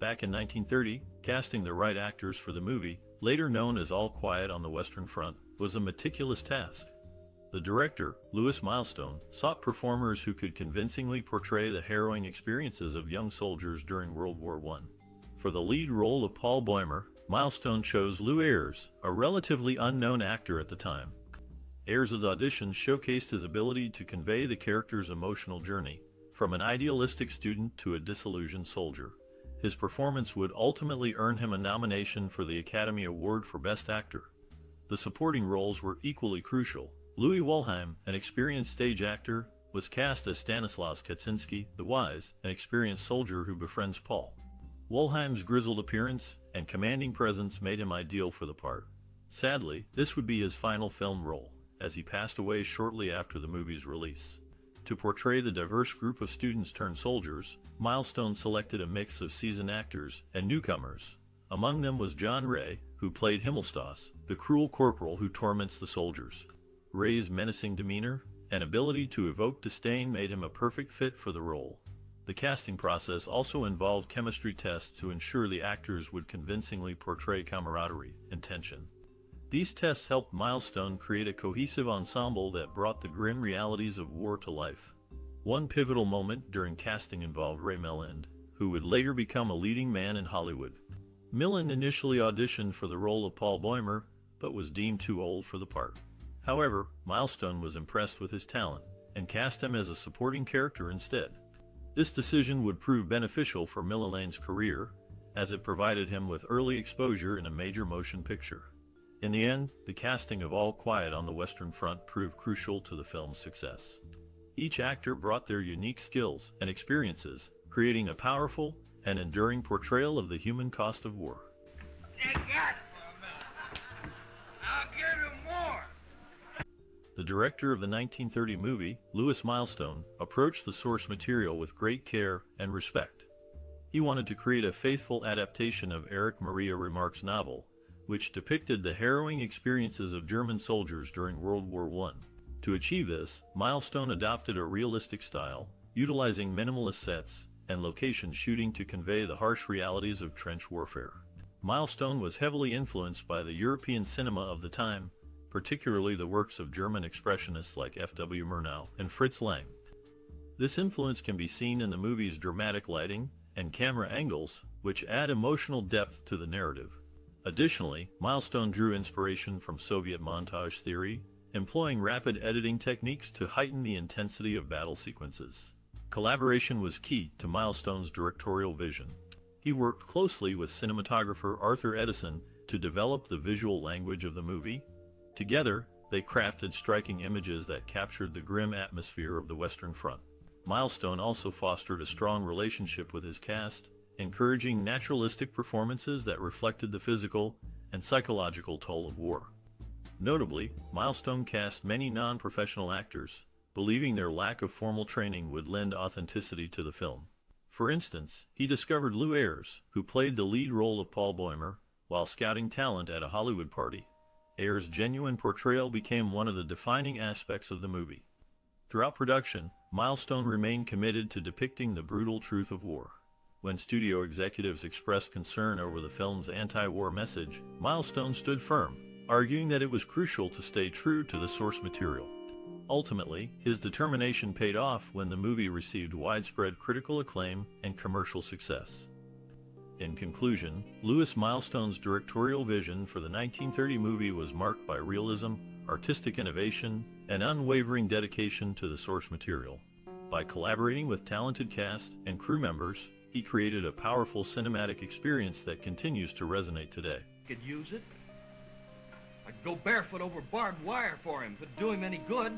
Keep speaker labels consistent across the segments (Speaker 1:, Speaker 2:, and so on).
Speaker 1: Back in 1930, casting the right actors for the movie, later known as All Quiet on the Western Front, was a meticulous task. The director, Louis Milestone, sought performers who could convincingly portray the harrowing experiences of young soldiers during World War I. For the lead role of Paul Bäumer, Milestone chose Lew Ayres, a relatively unknown actor at the time. Ayres' audition showcased his ability to convey the character's emotional journey, from an idealistic student to a disillusioned soldier. His performance would ultimately earn him a nomination for the Academy Award for Best Actor. The supporting roles were equally crucial. Louis Wolheim, an experienced stage actor, was cast as Stanislaus Kaczynski, the wise and experienced soldier who befriends Paul. Wolheim's grizzled appearance and commanding presence made him ideal for the part. Sadly, this would be his final film role, as he passed away shortly after the movie's release. To portray the diverse group of students turned soldiers, Milestone selected a mix of seasoned actors and newcomers. Among them was Wray, who played Himmelstoss, the cruel corporal who torments the soldiers. Wray's menacing demeanor and ability to evoke disdain made him a perfect fit for the role. The casting process also involved chemistry tests to ensure the actors would convincingly portray camaraderie and tension. These tests helped Milestone create a cohesive ensemble that brought the grim realities of war to life. One pivotal moment during casting involved Ray Milland, who would later become a leading man in Hollywood. Milland initially auditioned for the role of Paul Bäumer, but was deemed too old for the part. However, Milestone was impressed with his talent and cast him as a supporting character instead. This decision would prove beneficial for Milland's career, as it provided him with early exposure in a major motion picture. In the end, the casting of All Quiet on the Western Front proved crucial to the film's success. Each actor brought their unique skills and experiences, creating a powerful and enduring portrayal of the human cost of war.
Speaker 2: They got it. I'll give him more.
Speaker 1: The director of the 1930 movie, Louis Milestone, approached the source material with great care and respect. He wanted to create a faithful adaptation of Erich Maria Remarque's novel, which depicted the harrowing experiences of German soldiers during World War I. To achieve this, Milestone adopted a realistic style, utilizing minimalist sets and location shooting to convey the harsh realities of trench warfare. Milestone was heavily influenced by the European cinema of the time, particularly the works of German expressionists like F.W. Murnau and Fritz Lang. This influence can be seen in the movie's dramatic lighting and camera angles, which add emotional depth to the narrative. Additionally, Milestone drew inspiration from Soviet montage theory, employing rapid editing techniques to heighten the intensity of battle sequences. Collaboration was key to Milestone's directorial vision. He worked closely with cinematographer Arthur Edison to develop the visual language of the movie. Together, they crafted striking images that captured the grim atmosphere of the Western Front. Milestone also fostered a strong relationship with his cast, encouraging naturalistic performances that reflected the physical and psychological toll of war. Notably, Milestone cast many non-professional actors, believing their lack of formal training would lend authenticity to the film. For instance, he discovered Lew Ayres, who played the lead role of Paul Bäumer, while scouting talent at a Hollywood party. Ayres' genuine portrayal became one of the defining aspects of the movie. Throughout production, Milestone remained committed to depicting the brutal truth of war. When studio executives expressed concern over the film's anti-war message, Milestone stood firm, arguing that it was crucial to stay true to the source material. Ultimately, his determination paid off when the movie received widespread critical acclaim and commercial success. In conclusion, Louis Milestone's directorial vision for the 1930 movie was marked by realism, artistic innovation, and unwavering dedication to the source material. By collaborating with talented cast and crew members, he created a powerful cinematic experience that continues to resonate today.
Speaker 3: Could use it. I'd go barefoot over barbed wire for him if it'd do him any good.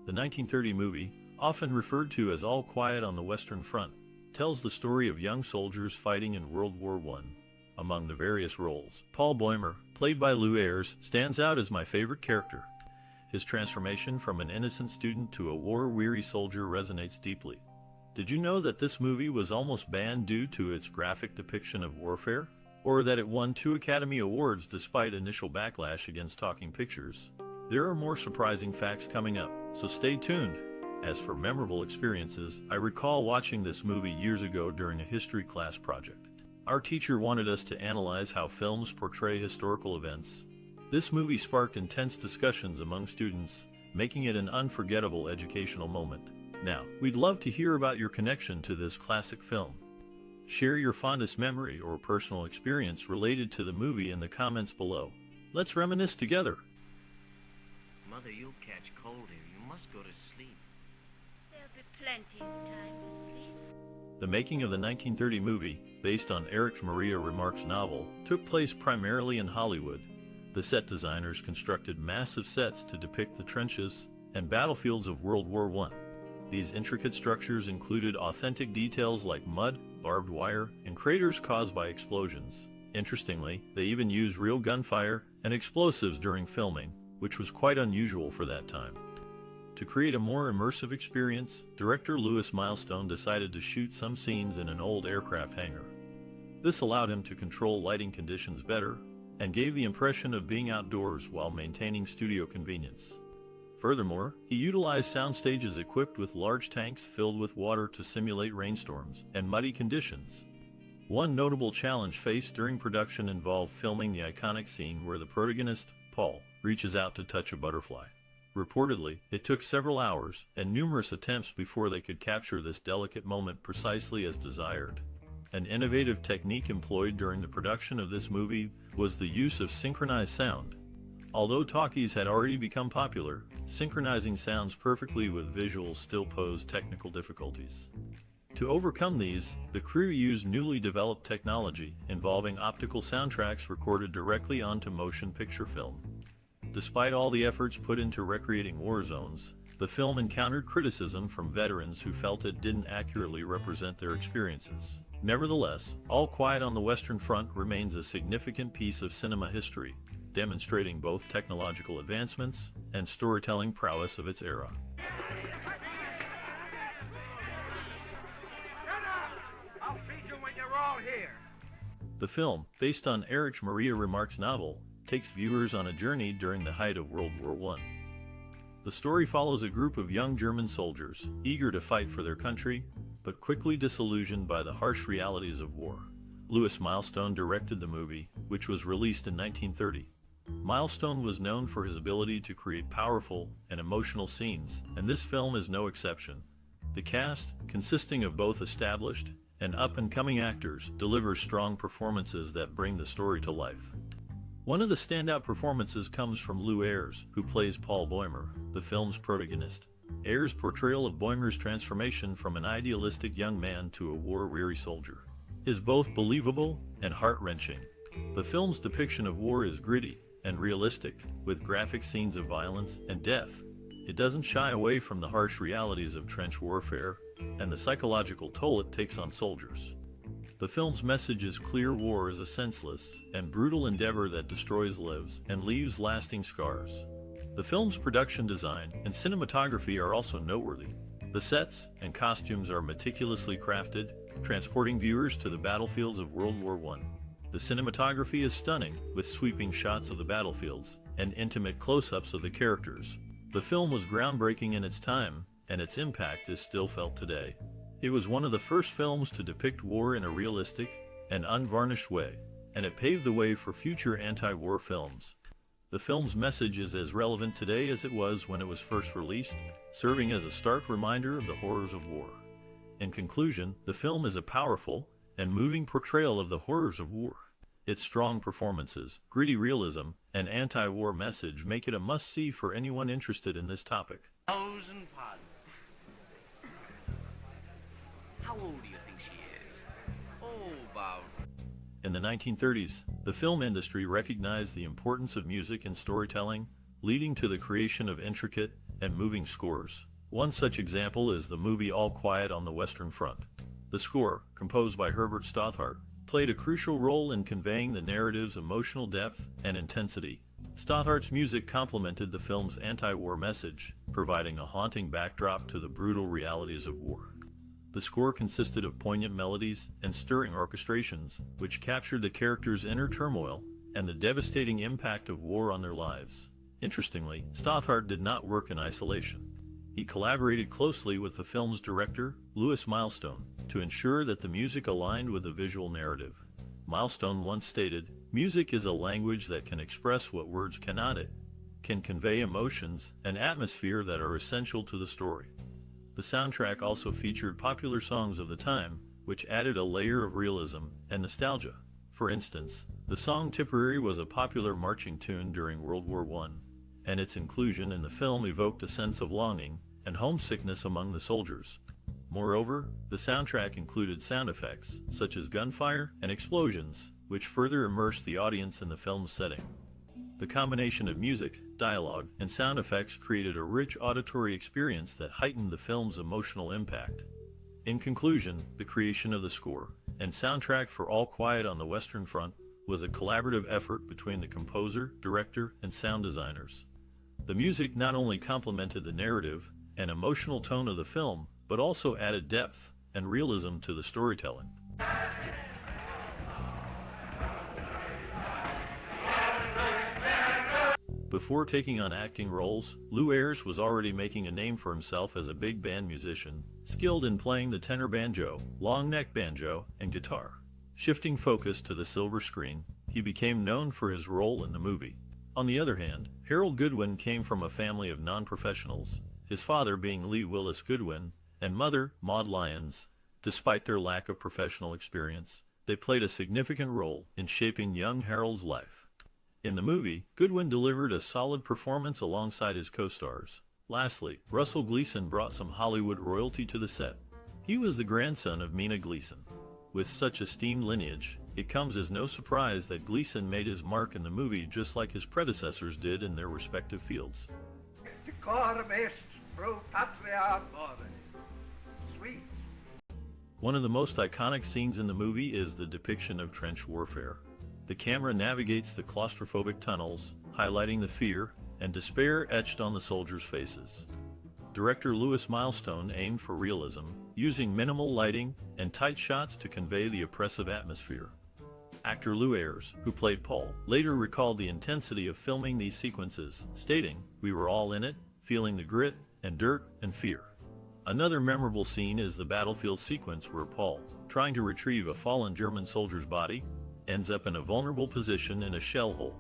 Speaker 1: The 1930 movie, often referred to as All Quiet on the Western Front, tells the story of young soldiers fighting in World War I. Among the various roles, Paul Bäumer, played by Lew Ayres, stands out as my favorite character. His transformation from an innocent student to a war-weary soldier resonates deeply. Did you know that this movie was almost banned due to its graphic depiction of warfare? Or that it won 2 Academy Awards despite initial backlash against talking pictures? There are more surprising facts coming up, so stay tuned. As for memorable experiences, I recall watching this movie years ago during a history class project. Our teacher wanted us to analyze how films portray historical events. This movie sparked intense discussions among students, making it an unforgettable educational moment. Now, we'd love to hear about your connection to this classic film. Share your fondest memory or personal experience related to the movie in the comments below. Let's reminisce together.
Speaker 4: Mother, you'll catch cold here. You must go to sleep.
Speaker 5: There'll be plenty of time to sleep.
Speaker 1: The making of the 1930 movie, based on Erich Maria Remarque's novel, took place primarily in Hollywood. The set designers constructed massive sets to depict the trenches and battlefields of World War I. These intricate structures included authentic details like mud, barbed wire, and craters caused by explosions. Interestingly, they even used real gunfire and explosives during filming, which was quite unusual for that time. To create a more immersive experience, director Lewis Milestone decided to shoot some scenes in an old aircraft hangar. This allowed him to control lighting conditions better and gave the impression of being outdoors while maintaining studio convenience. Furthermore, he utilized sound stages equipped with large tanks filled with water to simulate rainstorms and muddy conditions. One notable challenge faced during production involved filming the iconic scene where the protagonist, Paul, reaches out to touch a butterfly. Reportedly, it took several hours and numerous attempts before they could capture this delicate moment precisely as desired. An innovative technique employed during the production of this movie was the use of synchronized sound. Although talkies had already become popular, synchronizing sounds perfectly with visuals still posed technical difficulties. To overcome these, the crew used newly developed technology involving optical soundtracks recorded directly onto motion picture film. Despite all the efforts put into recreating war zones, the film encountered criticism from veterans who felt it didn't accurately represent their experiences. Nevertheless, All Quiet on the Western Front remains a significant piece of cinema history, demonstrating both technological advancements and storytelling prowess of its era.
Speaker 2: I'll feed you when you're all here.
Speaker 1: The film, based on Erich Maria Remarque's novel, takes viewers on a journey during the height of World War I. The story follows a group of young German soldiers, eager to fight for their country, but quickly disillusioned by the harsh realities of war. Lewis Milestone directed the movie, which was released in 1930. Milestone was known for his ability to create powerful and emotional scenes, and this film is no exception. The cast, consisting of both established and up-and-coming actors, delivers strong performances that bring the story to life. One of the standout performances comes from Lew Ayres, who plays Paul Bäumer, the film's protagonist. Ayres' portrayal of Bäumer's transformation from an idealistic young man to a war-weary soldier is both believable and heart-wrenching. The film's depiction of war is gritty and realistic, with graphic scenes of violence and death. It doesn't shy away from the harsh realities of trench warfare and the psychological toll it takes on soldiers. The film's message is clear: war is a senseless and brutal endeavor that destroys lives and leaves lasting scars. The film's production design and cinematography are also noteworthy. The sets and costumes are meticulously crafted, transporting viewers to the battlefields of World War I. The cinematography is stunning, with sweeping shots of the battlefields and intimate close-ups of the characters. The film was groundbreaking in its time, and its impact is still felt today. It was one of the first films to depict war in a realistic and unvarnished way, and it paved the way for future anti-war films. The film's message is as relevant today as it was when it was first released, serving as a stark reminder of the horrors of war. In conclusion, the film is a powerful and moving portrayal of the horrors of war. Its strong performances, gritty realism, and anti-war message make it a must-see for anyone interested in this topic.
Speaker 4: Thousand pardons. How old do you think she is? Oh, about...
Speaker 1: In the 1930s, the film industry recognized the importance of music in storytelling, leading to the creation of intricate and moving scores. One such example is the movie All Quiet on the Western Front. The score, composed by Herbert Stothart, played a crucial role in conveying the narrative's emotional depth and intensity. Stothart's music complemented the film's anti-war message, providing a haunting backdrop to the brutal realities of war. The score consisted of poignant melodies and stirring orchestrations, which captured the characters' inner turmoil and the devastating impact of war on their lives. Interestingly, Stothart did not work in isolation. He collaborated closely with the film's director, Lewis Milestone, to ensure that the music aligned with the visual narrative. Milestone once stated, "Music is a language that can express what words cannot. It can convey emotions and atmosphere that are essential to the story." The soundtrack also featured popular songs of the time, which added a layer of realism and nostalgia. For instance, the song Tipperary was a popular marching tune during World War I, and its inclusion in the film evoked a sense of longing and homesickness among the soldiers. Moreover, the soundtrack included sound effects, such as gunfire and explosions, which further immersed the audience in the film's setting. The combination of music, dialogue, and sound effects created a rich auditory experience that heightened the film's emotional impact. In conclusion, the creation of the score and soundtrack for All Quiet on the Western Front was a collaborative effort between the composer, director, and sound designers. The music not only complemented the narrative and emotional tone of the film, but also added depth and realism to the storytelling. Before taking on acting roles, Lew Ayres was already making a name for himself as a big band musician, skilled in playing the tenor banjo, long neck banjo, and guitar. Shifting focus to the silver screen, he became known for his role in the movie. On the other hand, Harold Goodwin came from a family of non-professionals, his father being Lee Willis Goodwin, and mother, Maud Lyons. Despite their lack of professional experience, they played a significant role in shaping young Harold's life. In the movie, Goodwin delivered a solid performance alongside his co-stars. Lastly, Russell Gleason brought some Hollywood royalty to the set. He was the grandson of Mina Gleason. With such esteemed lineage, it comes as no surprise that Gleason made his mark in the movie just like his predecessors did in their respective fields.
Speaker 2: Decorum est pro patria more. Sweet.
Speaker 1: One of the most iconic scenes in the movie is the depiction of trench warfare. The camera navigates the claustrophobic tunnels, highlighting the fear and despair etched on the soldiers' faces. Director Lewis Milestone aimed for realism, using minimal lighting and tight shots to convey the oppressive atmosphere. Actor Lew Ayres, who played Paul, later recalled the intensity of filming these sequences, stating, "We were all in it, feeling the grit and dirt and fear." Another memorable scene is the battlefield sequence where Paul, trying to retrieve a fallen German soldier's body, ends up in a vulnerable position in a shell hole.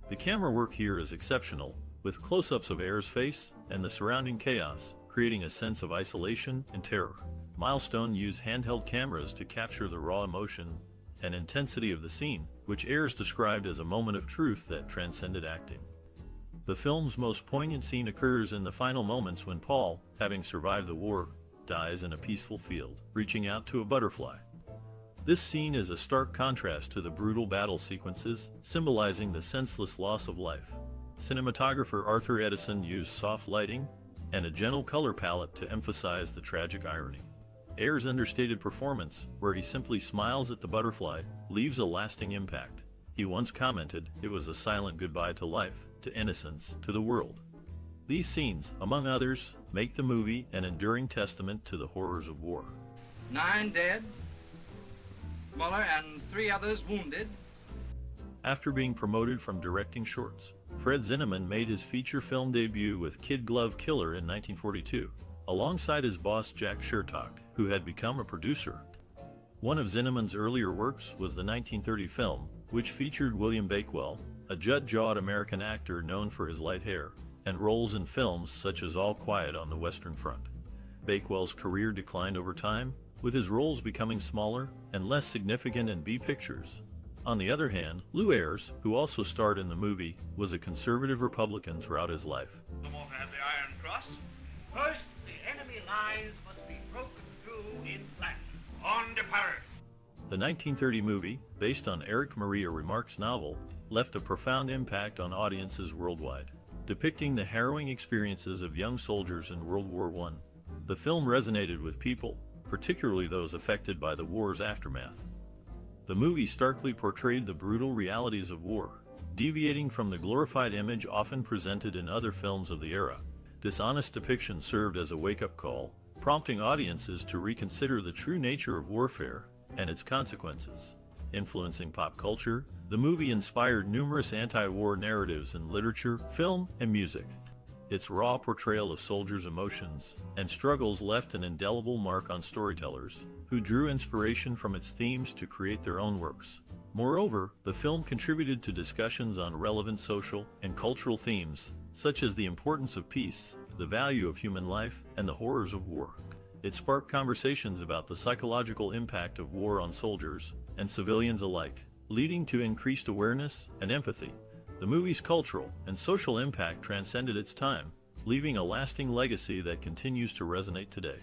Speaker 1: The camera work here is exceptional, with close-ups of Ayres' face and the surrounding chaos, creating a sense of isolation and terror. Milestone used handheld cameras to capture the raw emotion and intensity of the scene, which Ayres described as a moment of truth that transcended acting. The film's most poignant scene occurs in the final moments when Paul, having survived the war, dies in a peaceful field, reaching out to a butterfly. This scene is a stark contrast to the brutal battle sequences, symbolizing the senseless loss of life. Cinematographer Arthur Edison used soft lighting and a gentle color palette to emphasize the tragic irony. Ayres' understated performance, where he simply smiles at the butterfly, leaves a lasting impact. He once commented, "It was a silent goodbye to life, to innocence, to the world." These scenes, among others, make the movie an enduring testament to the horrors of war.
Speaker 3: 9 dead, Mueller and 3 others wounded.
Speaker 1: After being promoted from directing shorts, Fred Zinnemann made his feature film debut with Kid Glove Killer in 1942, alongside his boss Jack Chertok, who had become a producer. One of Zinnemann's earlier works was the 1930 film, which featured William Bakewell, a jut-jawed American actor known for his light hair, and roles in films such as All Quiet on the Western Front. Bakewell's career declined over time, with his roles becoming smaller and less significant in B pictures. On the other hand, Lew Ayres, who also starred in the movie, was a conservative Republican throughout his life.
Speaker 2: The more to have the Iron Cross. First, the enemy lines must be broken through in flank. On to Paris.
Speaker 1: The 1930 movie, based on Erich Maria Remarque's novel, left a profound impact on audiences worldwide. Depicting the harrowing experiences of young soldiers in World War I, the film resonated with people, particularly those affected by the war's aftermath. The movie starkly portrayed the brutal realities of war, deviating from the glorified image often presented in other films of the era. This honest depiction served as a wake-up call, prompting audiences to reconsider the true nature of warfare and its consequences. Influencing pop culture, the movie inspired numerous anti-war narratives in literature, film, and music. Its raw portrayal of soldiers' emotions and struggles left an indelible mark on storytellers, who drew inspiration from its themes to create their own works. Moreover, the film contributed to discussions on relevant social and cultural themes, such as the importance of peace, the value of human life, and the horrors of war. It sparked conversations about the psychological impact of war on soldiers and civilians alike, leading to increased awareness and empathy. The movie's cultural and social impact transcended its time, leaving a lasting legacy that continues to resonate today.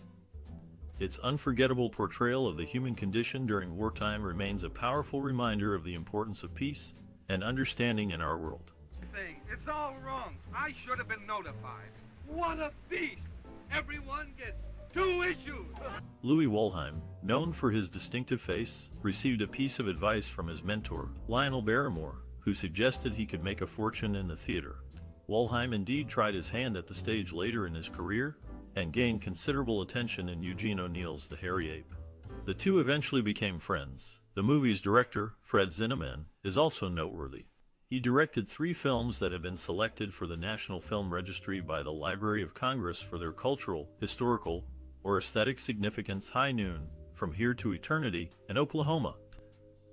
Speaker 1: Its unforgettable portrayal of the human condition during wartime remains a powerful reminder of the importance of peace and understanding in our world.
Speaker 2: It's all wrong. I should have been notified. What a beast! Everyone gets 2 issues!
Speaker 1: Louis Wolheim, known for his distinctive face, received a piece of advice from his mentor, Lionel Barrymore, who suggested he could make a fortune in the theater. Wolheim indeed tried his hand at the stage later in his career, and gained considerable attention in Eugene O'Neill's The Hairy Ape. The two eventually became friends. The movie's director, Fred Zinnemann, is also noteworthy. He directed 3 films that have been selected for the National Film Registry by the Library of Congress for their cultural, historical, or aesthetic significance: High Noon, From Here to Eternity, and Oklahoma.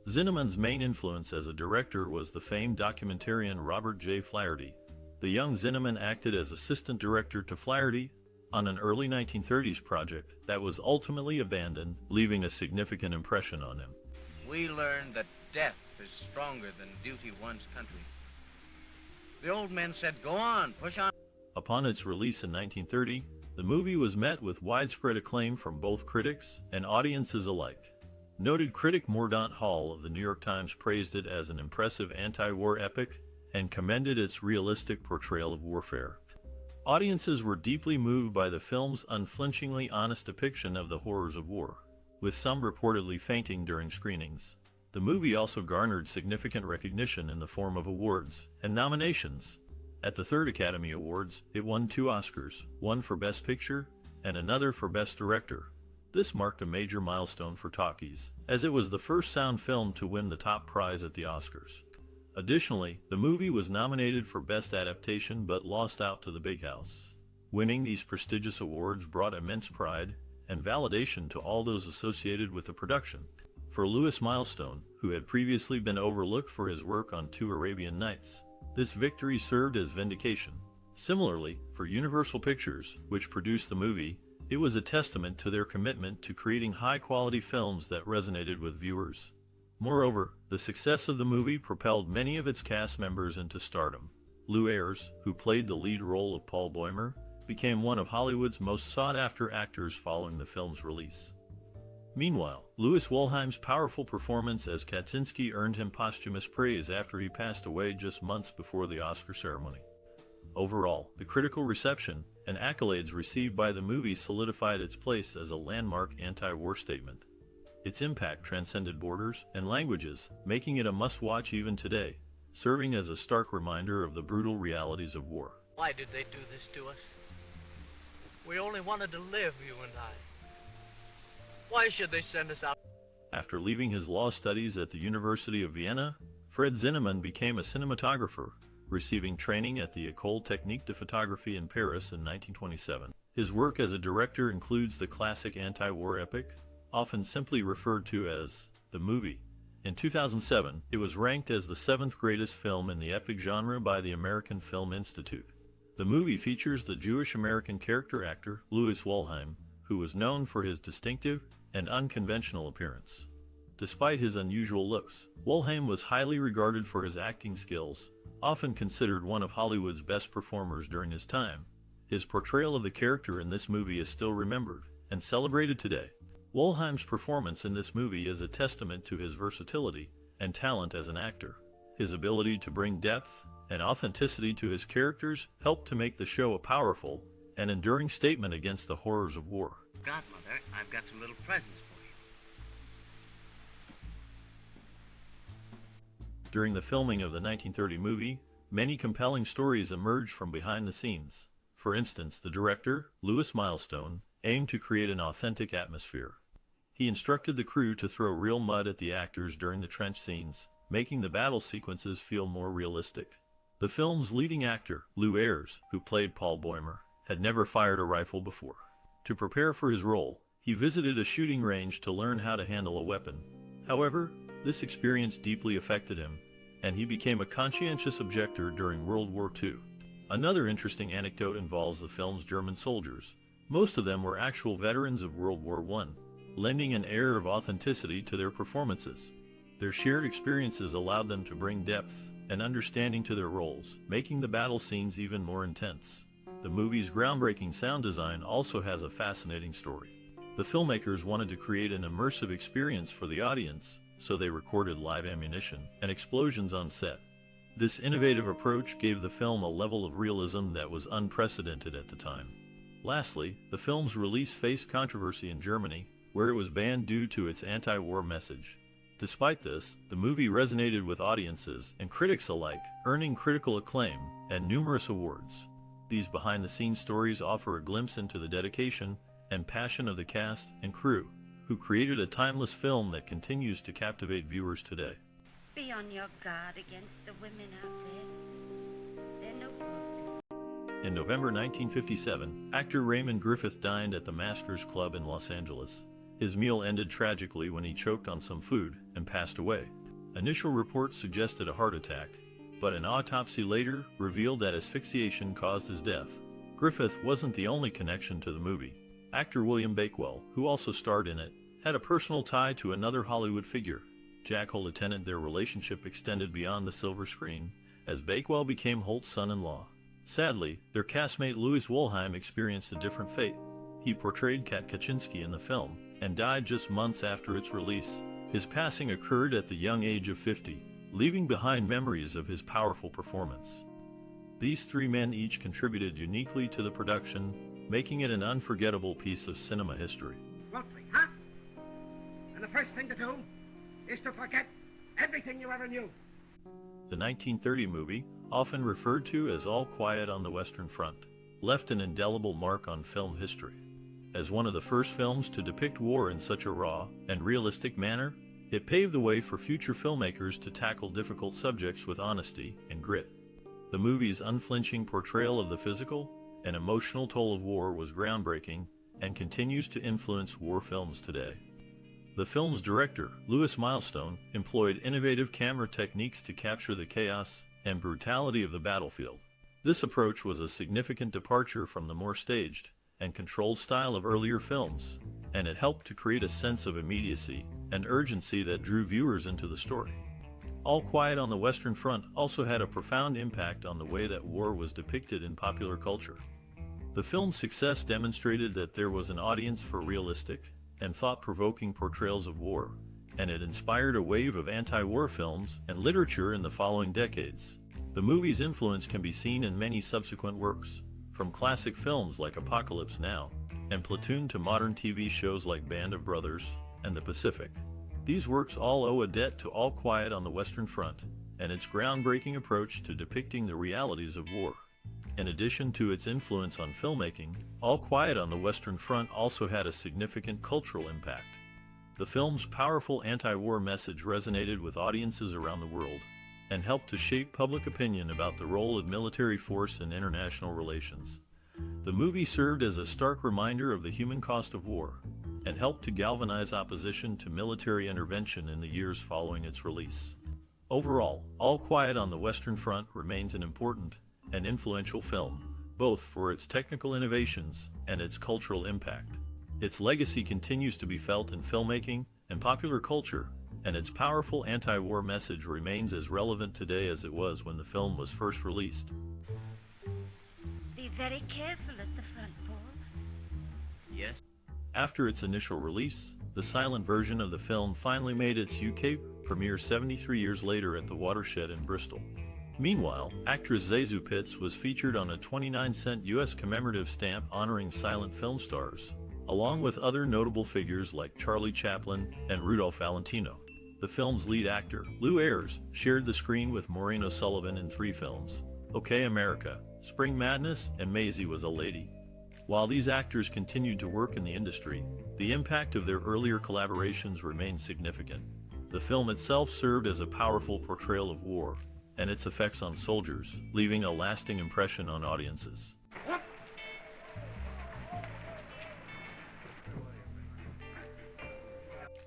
Speaker 1: Zinnemann's main influence as a director was the famed documentarian Robert J. Flaherty. The young Zinnemann acted as assistant director to Flaherty on an early 1930s project that was ultimately abandoned, leaving a significant impression on him.
Speaker 4: We learned that death is stronger than duty one's country. The old men said, go on, push on.
Speaker 1: Upon its release in 1930, the movie was met with widespread acclaim from both critics and audiences alike. Noted critic Mordaunt Hall of the New York Times praised it as an impressive anti-war epic and commended its realistic portrayal of warfare. Audiences were deeply moved by the film's unflinchingly honest depiction of the horrors of war, with some reportedly fainting during screenings. The movie also garnered significant recognition in the form of awards and nominations. At the third Academy Awards, it won 2 Oscars, one for Best Picture and another for Best Director. This marked a major milestone for talkies, as it was the first sound film to win the top prize at the Oscars. Additionally, the movie was nominated for Best Adaptation but lost out to The Big House. Winning these prestigious awards brought immense pride and validation to all those associated with the production. For Lewis Milestone, who had previously been overlooked for his work on 2 Arabian Nights, this victory served as vindication. Similarly, for Universal Pictures, which produced the movie, it was a testament to their commitment to creating high-quality films that resonated with viewers. Moreover, the success of the movie propelled many of its cast members into stardom. Lew Ayres, who played the lead role of Paul Bäumer, became one of Hollywood's most sought-after actors following the film's release. Meanwhile, Louis Wolheim's powerful performance as Kaczynski earned him posthumous praise after he passed away just months before the Oscar ceremony. Overall, the critical reception and accolades received by the movie solidified its place as a landmark anti-war statement. Its impact transcended borders and languages, making it a must-watch even today, serving as a stark reminder of the brutal realities of war.
Speaker 6: Why did they do this to us? We only wanted to live, you and I. Why should they send us out?
Speaker 1: After leaving his law studies at the University of Vienna, Fred Zinnemann became a cinematographer, receiving training at the École Technique de Photographie in Paris in 1927. His work as a director includes the classic anti-war epic, often simply referred to as the movie. In 2007, it was ranked as the 7th greatest film in the epic genre by the American Film Institute. The movie features the Jewish-American character actor Louis Wolheim, who was known for his distinctive and unconventional appearance. Despite his unusual looks, Wolheim was highly regarded for his acting skills, often considered one of Hollywood's best performers during his time. His portrayal of the character in this movie is still remembered and celebrated today. Wolheim's performance in this movie is a testament to his versatility and talent as an actor. His ability to bring depth and authenticity to his characters helped to make the show a powerful and enduring statement against the horrors of war.
Speaker 4: Godmother, I've got some little presents for you.
Speaker 1: During the filming of the 1930 movie, many compelling stories emerged from behind the scenes. For instance, the director, Louis Milestone, aimed to create an authentic atmosphere. He instructed the crew to throw real mud at the actors during the trench scenes, making the battle sequences feel more realistic. The film's leading actor, Lew Ayres, who played Paul Bäumer, had never fired a rifle before. To prepare for his role, he visited a shooting range to learn how to handle a weapon. However, this experience deeply affected him, and he became a conscientious objector during World War II. Another interesting anecdote involves the film's German soldiers. Most of them were actual veterans of World War I, lending an air of authenticity to their performances. Their shared experiences allowed them to bring depth and understanding to their roles, making the battle scenes even more intense. The movie's groundbreaking sound design also has a fascinating story. The filmmakers wanted to create an immersive experience for the audience, so they recorded live ammunition and explosions on set. This innovative approach gave the film a level of realism that was unprecedented at the time. Lastly, the film's release faced controversy in Germany, where it was banned due to its anti-war message. Despite this, the movie resonated with audiences and critics alike, earning critical acclaim and numerous awards. These behind-the-scenes stories offer a glimpse into the dedication and passion of the cast and crew, who created a timeless film that continues to captivate viewers today.
Speaker 5: Be on your guard against the women out there. They're no good.
Speaker 1: In November 1957, actor Raymond Griffith dined at the Maskers Club in Los Angeles. His meal ended tragically when he choked on some food and passed away. Initial reports suggested a heart attack, but an autopsy later revealed that asphyxiation caused his death. Griffith wasn't the only connection to the movie. Actor William Bakewell, who also starred in it, had a personal tie to another Hollywood figure, Jack Lieutenant. Their relationship extended beyond the silver screen, as Bakewell became Holt's son-in-law. Sadly, their castmate Louis Wolheim experienced a different fate. He portrayed Kat Kaczynski in the film, and died just months after its release. His passing occurred at the young age of 50, leaving behind memories of his powerful performance. These three men each contributed uniquely to the production, making it an unforgettable piece of cinema history.
Speaker 2: Lovely, huh? And the first thing to do is to forget everything you ever knew.
Speaker 1: The 1930 movie, often referred to as All Quiet on the Western Front, left an indelible mark on film history. As one of the first films to depict war in such a raw and realistic manner, it paved the way for future filmmakers to tackle difficult subjects with honesty and grit. The movie's unflinching portrayal of the physical and emotional toll of war was groundbreaking and continues to influence war films today. The film's director, Lewis Milestone, employed innovative camera techniques to capture the chaos and brutality of the battlefield. This approach was a significant departure from the more staged and controlled style of earlier films, and it helped to create a sense of immediacy and urgency that drew viewers into the story. All Quiet on the Western Front also had a profound impact on the way that war was depicted in popular culture. The film's success demonstrated that there was an audience for realistic and thought-provoking portrayals of war, and it inspired a wave of anti-war films and literature in the following decades. The movie's influence can be seen in many subsequent works, from classic films like Apocalypse Now and Platoon to modern TV shows like Band of Brothers and The Pacific. These works all owe a debt to All Quiet on the Western Front and its groundbreaking approach to depicting the realities of war. In addition to its influence on filmmaking, All Quiet on the Western Front also had a significant cultural impact. The film's powerful anti-war message resonated with audiences around the world and helped to shape public opinion about the role of military force in international relations. The movie served as a stark reminder of the human cost of war and helped to galvanize opposition to military intervention in the years following its release. Overall, All Quiet on the Western Front remains an important and influential film, both for its technical innovations and its cultural impact. Its legacy continues to be felt in filmmaking and popular culture, and its powerful anti-war message remains as relevant today as it was when the film was first released.
Speaker 5: Be very careful at the front, Paul.
Speaker 4: Yes?
Speaker 1: After its initial release, the silent version of the film finally made its UK premiere 73 years later at the Watershed in Bristol. Meanwhile, actress Zasu Pitts was featured on a 29-cent US commemorative stamp honoring silent film stars, along with other notable figures like Charlie Chaplin and Rudolph Valentino. The film's lead actor, Lew Ayres, shared the screen with Maureen O'Sullivan in 3 films: OK America, Spring Madness, and Maisie Was a Lady. While these actors continued to work in the industry, the impact of their earlier collaborations remained significant. The film itself served as a powerful portrayal of war, and its effects on soldiers, leaving a lasting impression on audiences.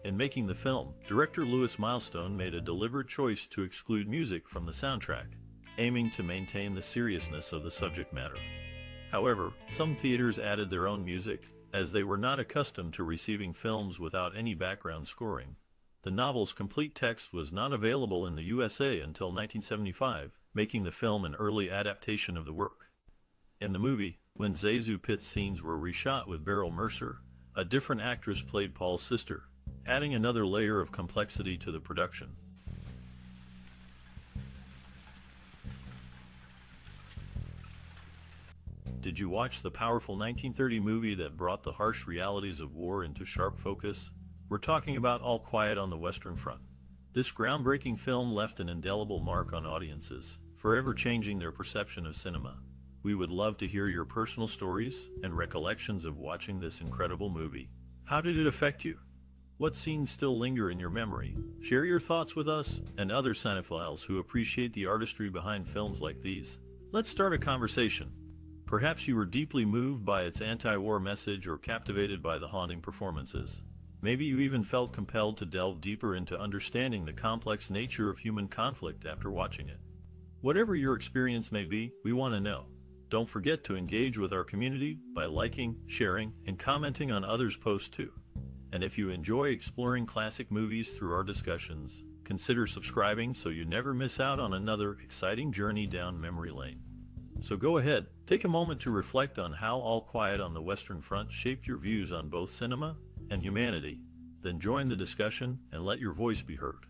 Speaker 1: In making the film, director Lewis Milestone made a deliberate choice to exclude music from the soundtrack, aiming to maintain the seriousness of the subject matter. However, some theaters added their own music, as they were not accustomed to receiving films without any background scoring. The novel's complete text was not available in the USA until 1975, making the film an early adaptation of the work. In the movie, when Zasu pit scenes were reshot with Beryl Mercer, a different actress played Paul's sister, adding another layer of complexity to the production. Did you watch the powerful 1930 movie that brought the harsh realities of war into sharp focus? We're talking about All Quiet on the Western Front. This groundbreaking film left an indelible mark on audiences, forever changing their perception of cinema. We would love to hear your personal stories and recollections of watching this incredible movie. How did it affect you? What scenes still linger in your memory? Share your thoughts with us and other cinephiles who appreciate the artistry behind films like these. Let's start a conversation. Perhaps you were deeply moved by its anti-war message or captivated by the haunting performances. Maybe you even felt compelled to delve deeper into understanding the complex nature of human conflict after watching it. Whatever your experience may be, we want to know. Don't forget to engage with our community by liking, sharing, and commenting on others' posts too. And if you enjoy exploring classic movies through our discussions, consider subscribing so you never miss out on another exciting journey down memory lane. So go ahead, take a moment to reflect on how All Quiet on the Western Front shaped your views on both cinema and humanity. Then join the discussion and let your voice be heard.